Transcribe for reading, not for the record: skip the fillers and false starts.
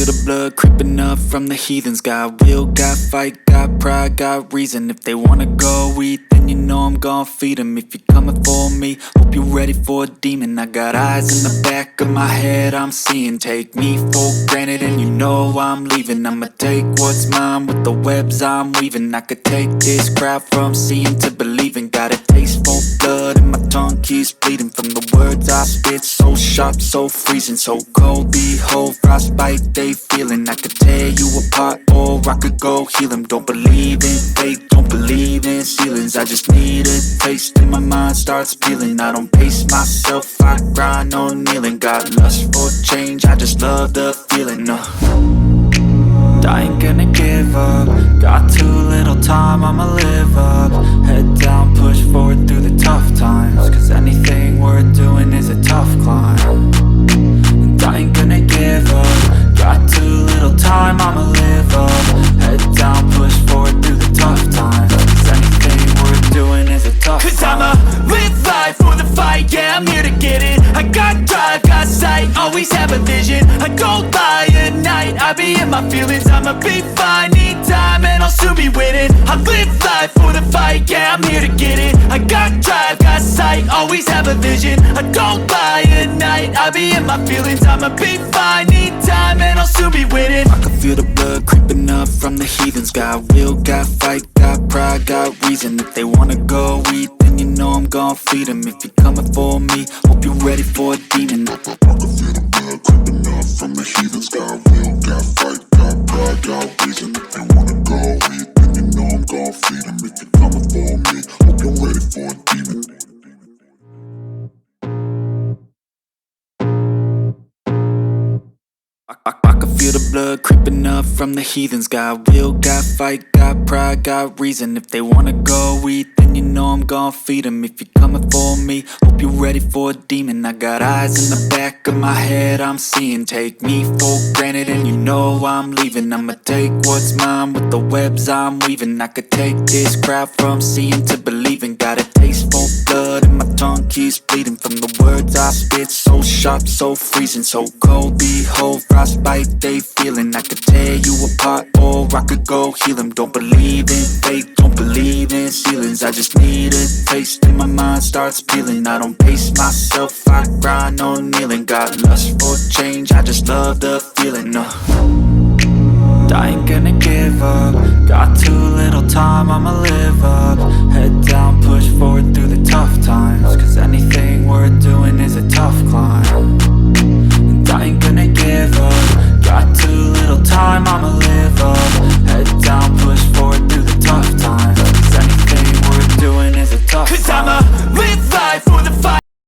feel the blood creeping up from the heathens. Got will, got fight, got pride, got reason. If they wanna go eat, then you know I'm gon' feed them. If you're coming for me, hope you're ready for a demon. I got eyes in the back of my head, I'm seeing. Take me for granted and you know I'm leaving. I'ma take what's mine with the webs I'm weaving. I could take this crowd from seeing to believing. Got a taste for blood and my tongue keeps bleeding from the words I spit. So sharp, so freezing, so cold. Behold, frostbite they feeling. I could tear you apart or I could go heal them. Don't believe in fate, don't believe in ceilings. I just need a taste and my mind starts peeling. I don't pace myself, I grind on kneeling. Got lust for change, I just love the feeling. I ain't gonna give up. Got too little time, I'ma live up. Head down, push forward through the tough times. Cause anything worth doing is a tough climb. And I ain't gonna give up. Got too little time, I'ma live up. Head down, push forward through the tough times. Cause anything worth doing is a tough climb. Cause I'ma live life for the fight, yeah, I'm here to get it. I got drive, got sight, always have a vision. I don't lie at night, I be in my feelings. I'ma be fine, need time and I'll soon be winning. I live life for the fight, yeah, I'm here to get it. I got drive, got sight, always have a vision. I don't lie at night, I be in my feelings. I'ma be fine, need time and I'll soon be winning. I can feel the blood creeping up from the heathens. Got will, got fight, got pride, got reason. If they wanna go eat, then you know I'm gon' feed them. If you're coming for me, hope you're ready for a demon. I can feel the blood creeping up from the heathens. Got will, got fight, got pride, got reason. If they wanna go eat, then you know I'm gon' feed them. If you're coming for me, hope you're ready for a demon. I can feel the blood creeping up from the heathens. Got will, got fight, got pride, got reason. If they wanna go eat, then you know I'm gon' feed them. If you're coming for me, hope you're ready for a demon. I got eyes in the back of my head, I'm seeing. Take me for granted and you know I'm leaving. I'ma take what's mine with the webs I'm weaving. I could take this crowd from seeing to believing. Got a taste for blood and my tongue keeps bleeding from the words I spit. So sharp, so freezing, so cold. Behold, frostbite they feeling. I could tear you apart or I could go heal them. Don't believe in fate, don't believe in ceilings. I just need a taste and my mind starts peeling. I don't pace myself, I grind on kneeling. Got lust for change, I just love the feeling. I ain't gonna give up. Got too little time, I'ma live up. Head down, push forward through the tough times. Cause anything worth doing is a tough climb. And I ain't gonna give up. Got too little time, I'ma live up. Head down, push forward through the tough times. Cause anything worth doing is a tough climb. Cause I'ma live